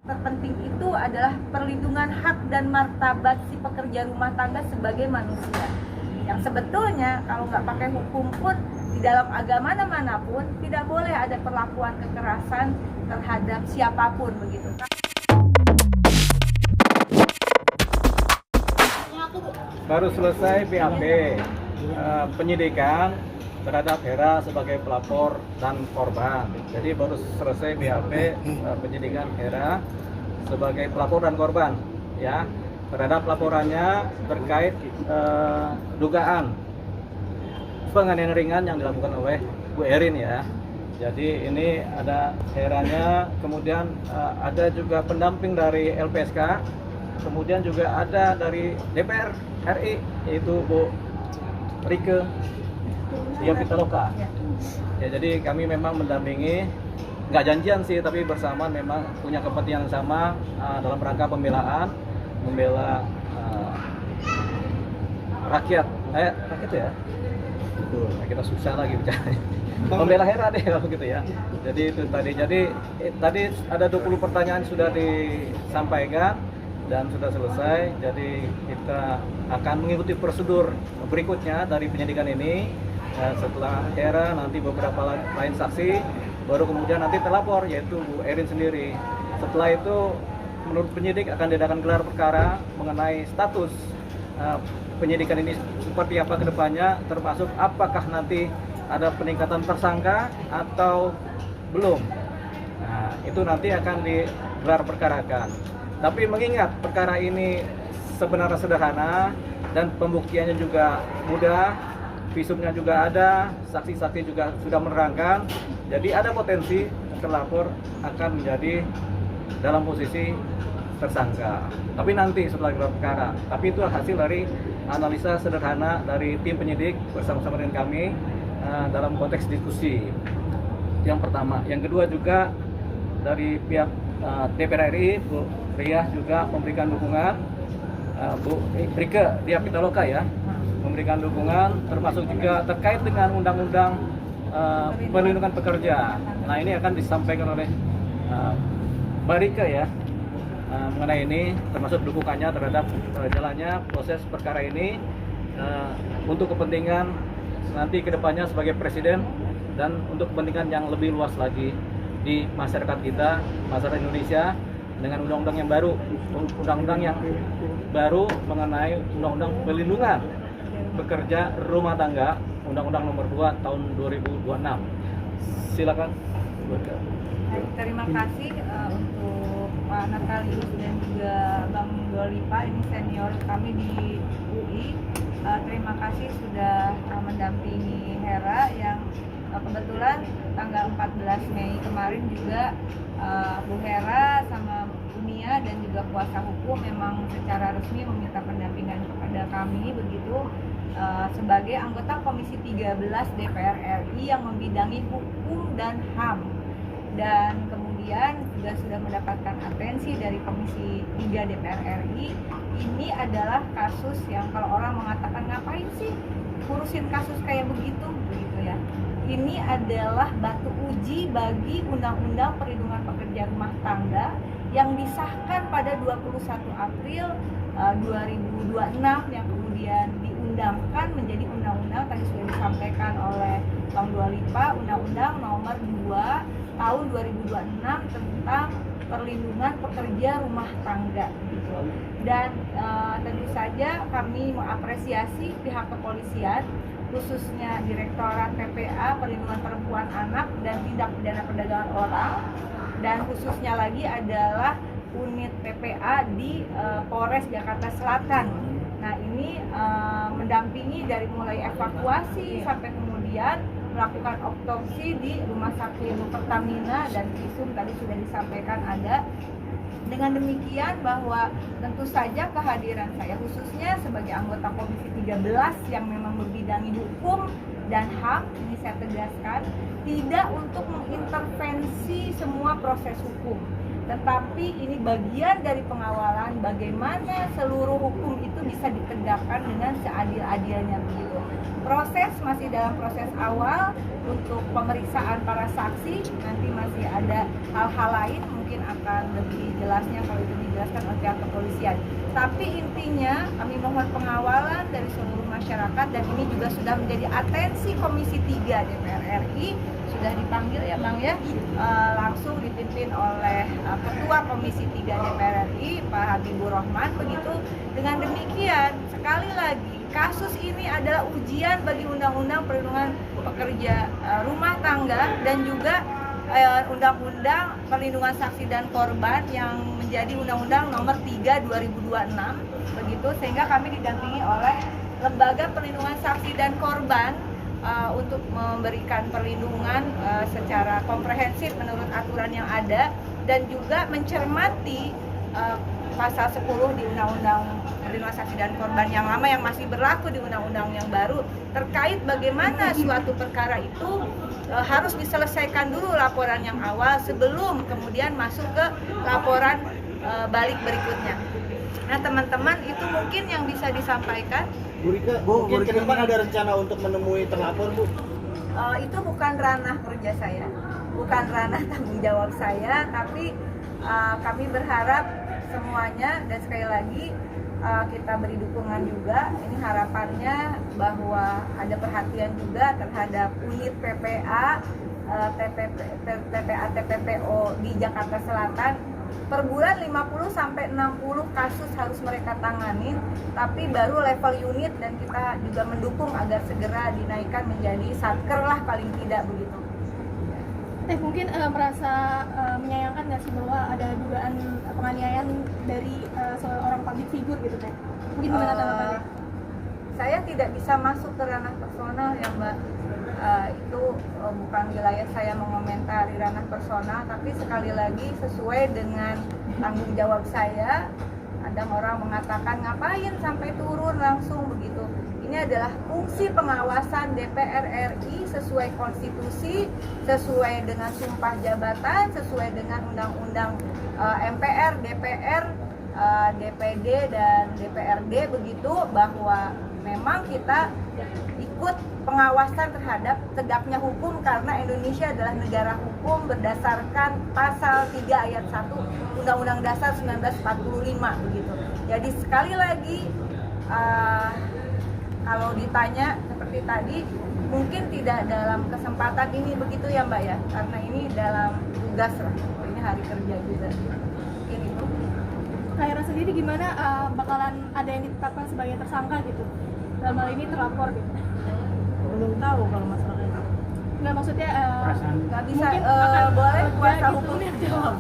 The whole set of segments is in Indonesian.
Terpenting itu adalah perlindungan hak dan martabat si pekerja rumah tangga sebagai manusia. Yang sebetulnya kalau nggak pakai hukum pun di dalam agama manapun tidak boleh ada perlakuan kekerasan terhadap siapapun begitu. Baru selesai BAP penyidikan terhadap Hera sebagai pelapor dan korban. Jadi baru selesai BAP penyidikan Hera sebagai pelapor dan korban, ya, terhadap laporannya terkait dugaan penganiayaan ringan yang dilakukan oleh Bu Erin, ya. Jadi ini ada Heranya, kemudian ada juga pendamping dari LPSK, kemudian juga ada dari DPR RI yaitu Bu Rike Dia Pitaloka. Ya, jadi kami memang mendampingi, nggak janjian sih, tapi bersamaan memang punya kepentingan yang sama dalam rangka membela rakyat. Rakyat ya? Betul, kita susah lagi bicara. Membela Hera deh kalau gitu ya. Jadi itu tadi. Jadi tadi ada 20 pertanyaan sudah disampaikan dan sudah selesai. Jadi kita akan mengikuti prosedur berikutnya dari penyidikan ini. Setelah Hera nanti beberapa lain saksi, baru kemudian nanti terlapor yaitu Bu Erin sendiri. Setelah itu menurut penyidik akan diadakan gelar perkara mengenai status penyidikan ini seperti apa kedepannya, termasuk apakah nanti ada peningkatan tersangka atau belum. Nah, itu nanti akan digelar perkarakan. Tapi mengingat perkara ini sebenarnya sederhana dan pembuktiannya juga mudah, visumnya juga ada, saksi-saksi juga sudah menerangkan, jadi ada potensi terlapor akan menjadi dalam posisi tersangka. Tapi nanti setelah gelar perkara. Tapi itu hasil dari analisa sederhana dari tim penyidik bersama-sama dengan kami dalam konteks diskusi. Yang pertama, yang kedua juga dari pihak DPR RI, Bu Riah juga memberikan dukungan, Bu Rike Dia Pitaloka ya, memberikan dukungan, termasuk juga terkait dengan undang-undang perlindungan pekerja. Nah, ini akan disampaikan oleh Mbak Rike ya, mengenai ini, termasuk dukungannya terhadap jalannya proses perkara ini untuk kepentingan nanti kedepannya sebagai presiden dan untuk kepentingan yang lebih luas lagi di masyarakat kita, masyarakat Indonesia, dengan undang-undang yang baru, mengenai undang-undang perlindungan pekerja rumah tangga, Undang-Undang Nomor 2 Tahun 2026. Silakan. Terima kasih untuk Pak Natalius dan juga Bang Dolipa, ini senior kami di UI. Terima kasih sudah mendampingi Hera yang kebetulan tanggal 14 Mei kemarin juga Bu Hera sama Unia dan juga kuasa hukum memang secara resmi meminta pendampingan kepada kami begitu sebagai anggota Komisi 13 DPR RI yang membidangi hukum dan HAM, dan kemudian juga sudah mendapatkan atensi dari Komisi 3 DPR RI. Ini adalah kasus yang kalau orang mengatakan ngapain sih ngurusin kasus kayak begitu ya. Ini adalah batu uji bagi Undang-Undang Perlindungan Pekerja Rumah Tangga yang disahkan pada 21 April 2026 yang kemudian diundangkan menjadi undang-undang, tadi sudah disampaikan oleh Bang Dolipa, Undang-Undang Nomor 2 Tahun 2026 tentang perlindungan pekerja rumah tangga gitu. Dan tentu saja kami mengapresiasi pihak kepolisian, khususnya Direktorat PPA Perlindungan Perempuan Anak dan Tindak Pidana Perdagangan Orang, dan khususnya lagi adalah unit PPA di Polres Jakarta Selatan. Nah, ini mendampingi dari mulai evakuasi sampai kemudian melakukan otopsi di Rumah Sakit Pertamina, dan visum tadi sudah disampaikan ada. Dengan demikian bahwa tentu saja kehadiran saya khususnya sebagai anggota Komisi 13 yang memang membidangi hukum dan HAM, ini saya tegaskan, tidak untuk mengintervensi semua proses hukum, tetapi ini bagian dari pengawalan bagaimana seluruh hukum itu bisa ditegakkan dengan seadil-adilnya begitu. masih dalam proses awal untuk pemeriksaan para saksi. Nanti masih ada hal-hal lain, mungkin akan lebih jelasnya kalau itu dijelaskan oleh pihak kepolisian. Tapi intinya kami mohon pengawalan dari seluruh masyarakat, dan ini juga sudah menjadi atensi Komisi 3 DPR RI, sudah dipanggil ya Bang ya, langsung dipimpin oleh Ketua Komisi 3 DPR RI Pak Habibur Rahman. Begitu, dengan demikian sekali lagi kasus ini adalah ujian bagi Undang-Undang Perlindungan Pekerja Rumah Tangga dan juga Undang-Undang Perlindungan Saksi dan Korban yang menjadi Undang-Undang Nomor 3 2026 begitu, sehingga kami didampingi oleh Lembaga Perlindungan Saksi dan Korban untuk memberikan perlindungan secara komprehensif menurut aturan yang ada, dan juga mencermati pasal 10 di Undang-Undang Perlindungan Saksi dan Korban yang lama yang masih berlaku di Undang-Undang yang baru, terkait bagaimana suatu perkara itu harus diselesaikan dulu laporan yang awal sebelum kemudian masuk ke laporan balik berikutnya. Nah teman-teman, itu mungkin yang bisa disampaikan. Bu Rika, mungkin ke depan ada rencana untuk menemui terlapor, Bu? Itu bukan ranah kerja saya, bukan ranah tanggung jawab saya, tapi kami berharap semuanya, dan sekali lagi kita beri dukungan juga. Ini harapannya bahwa ada perhatian juga terhadap unit PPA, TPPO di Jakarta Selatan. Per bulan 50 sampai 60 kasus harus mereka tanganin, tapi baru level unit, dan kita juga mendukung agar segera dinaikkan menjadi satker lah paling tidak begitu. Mungkin merasa menyayangkan nggak sih bahwa ada dugaan penganiayaan dari seorang public figure gitu Teh? Mungkin gimana tanggapannya? Saya tidak bisa masuk ke ranah personal ya Mbak. Itu bukan wilayah saya mengomentari ranah personal, tapi sekali lagi sesuai dengan tanggung jawab saya. Ada orang mengatakan ngapain sampai turun langsung begitu. Ini adalah fungsi pengawasan DPR RI sesuai konstitusi, sesuai dengan sumpah jabatan, sesuai dengan undang-undang MPR, DPR, DPD dan DPRD begitu, bahwa memang kita ikut pengawasan terhadap tegaknya hukum karena Indonesia adalah negara hukum berdasarkan pasal 3 ayat 1 Undang-Undang Dasar 1945 begitu. Jadi sekali lagi kalau ditanya seperti tadi, mungkin tidak dalam kesempatan ini begitu ya Mbak ya, karena ini dalam tugas lah, ini hari kerja juga. Mungkin itu. Kak Hera sendiri gimana, bakalan ada yang ditetapkan sebagai tersangka gitu? Dalam hal ini terlapor gitu? Belum tahu kalau masalah itu. Nggak, maksudnya Nggak bisa, mungkin akan boleh kuasa gitu. hukum yang jawab.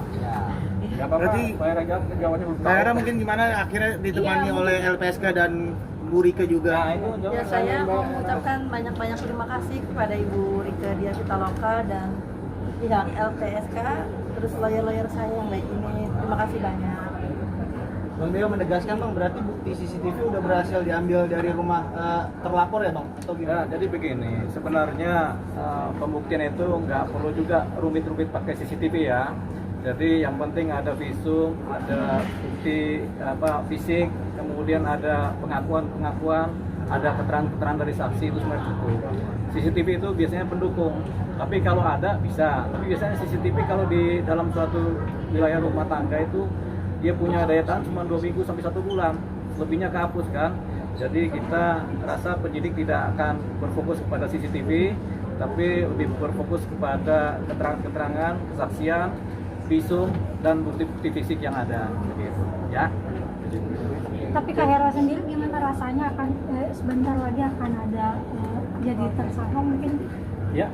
Ya apa-apa, Berarti Pak Hera jawabnya belum Mbak Hera mungkin gimana akhirnya ditemani Iya, oleh LPSK dan Bu Rika juga? Nah, itu Ya, jawab saya Mbak. mau mengucapkan banyak-banyak terima kasih kepada Ibu Rika Diah Pitaloka dan pihak LPSK, terus lawyer-lawyer saya yang baik ini. Terima kasih banyak. Bang Deo menegaskan Bang, berarti bukti CCTV udah berhasil diambil dari rumah terlapor ya Bang? Atau Ya, gimana? jadi begini, sebenarnya pembuktian itu nggak perlu juga rumit-rumit pakai CCTV ya. Jadi yang penting ada visum, ada bukti fisik, kemudian ada pengakuan, ada keterangan dari saksi, itu semua cukup. CCTV itu biasanya pendukung, tapi kalau ada bisa. Tapi biasanya CCTV kalau di dalam suatu wilayah rumah tangga itu dia punya daya tahan cuma 2 minggu sampai 1 bulan, lebihnya kehapus kan. Jadi kita rasa penyidik tidak akan berfokus kepada CCTV, tapi lebih berfokus kepada keterangan-keterangan, kesaksian, visum dan bukti-bukti fisik yang ada, begitu ya. Tapi Kak Hera sendiri gimana rasanya akan sebentar lagi akan ada jadi tersangka mungkin? Ya.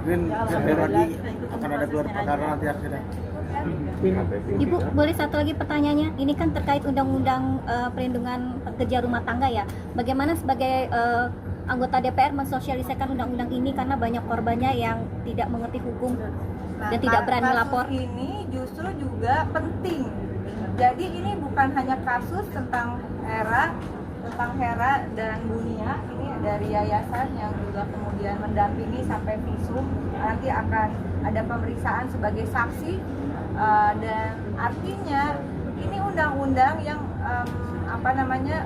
Mungkin sebentar lagi akan ada keluar perkara nanti akhirnya. Ibu, boleh satu lagi pertanyaannya? Ini kan terkait Undang-Undang Perlindungan Pekerja Rumah Tangga ya. Bagaimana sebagai anggota DPR mensosialisasikan undang-undang ini karena banyak korbannya yang tidak mengerti hukum dan tidak berani lapor? Kasus ini justru juga penting. Jadi ini bukan hanya kasus tentang Hera dan Bunia, ini dari yayasan yang juga kemudian mendampingi sampai visum. Nanti akan ada pemeriksaan sebagai saksi, dan artinya ini undang-undang yang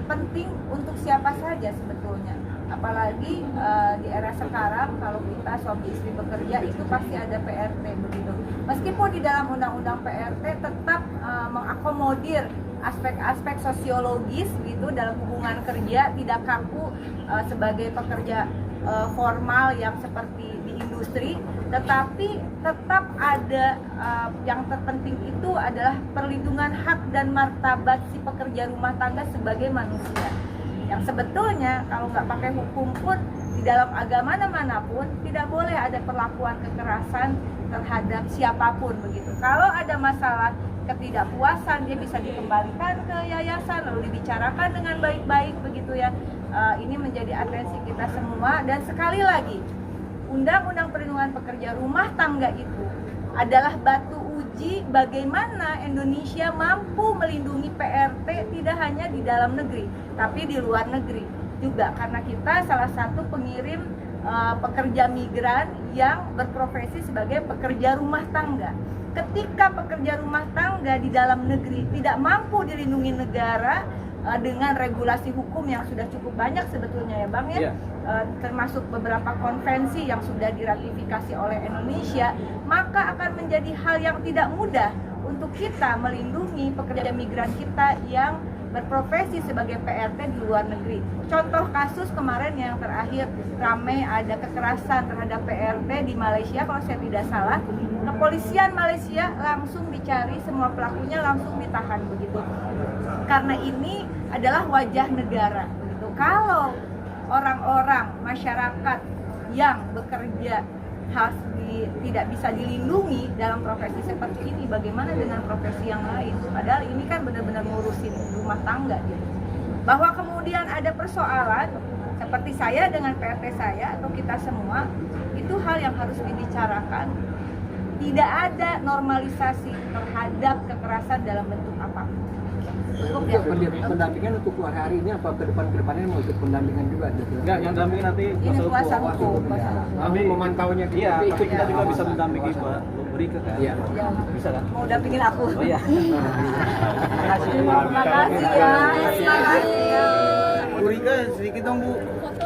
penting untuk siapa saja sebetulnya. apalagi di era sekarang kalau kita suami istri bekerja itu pasti ada PRT begitu. Meskipun di dalam undang-undang PRT tetap mengakomodir aspek-aspek sosiologis gitu dalam hubungan kerja, tidak kaku sebagai pekerja formal yang seperti di industri, tetapi tetap ada yang terpenting itu adalah perlindungan hak dan martabat si pekerja rumah tangga sebagai manusia. Yang sebetulnya kalau nggak pakai hukum pun di dalam agama manapun tidak boleh ada perlakuan kekerasan terhadap siapapun begitu. Kalau ada masalah ketidakpuasan dia bisa dikembalikan ke yayasan lalu dibicarakan dengan baik-baik begitu ya. Ini menjadi atensi kita semua dan sekali lagi Undang-Undang Perlindungan Pekerja Rumah Tangga itu adalah batu uji bagaimana Indonesia mampu melindungi PRT tidak hanya di dalam negeri tapi di luar negeri juga, karena kita salah satu pengirim pekerja migran yang berprofesi sebagai pekerja rumah tangga. Ketika pekerja rumah tangga di dalam negeri tidak mampu dilindungi negara dengan regulasi hukum yang sudah cukup banyak sebetulnya ya Bang ya, termasuk beberapa konvensi yang sudah diratifikasi oleh Indonesia, maka akan menjadi hal yang tidak mudah untuk kita melindungi pekerja migran kita yang berprofesi sebagai PRT di luar negeri. Contoh kasus kemarin yang terakhir ramai ada kekerasan terhadap PRT di Malaysia kalau saya tidak salah. Kepolisian Malaysia langsung dicari, semua pelakunya langsung ditahan begitu. Karena ini adalah wajah negara begitu. Kalau orang-orang masyarakat yang bekerja tidak bisa dilindungi dalam profesi seperti ini, bagaimana dengan profesi yang lain? Padahal ini kan benar-benar ngurusin rumah tangga gitu. Bahwa kemudian ada persoalan seperti saya dengan PRT saya atau kita semua, itu hal yang harus dibicarakan. Tidak ada normalisasi terhadap kekerasan dalam bentuk apapun. Cukup ya? Pendampingan untuk hari ini apa ke depannya mau ikut pendampingan juga? Enggak, yang dampingin nanti Ini kuasa hukum. Kami memantaunya Iya, tapi kita juga bisa mendampingi Pak Rika kan? Iya. Bisa kan? Mau dampingin aku. Oh iya. Terima kasih ya. Bu Rika sedikit dong Bu. Foto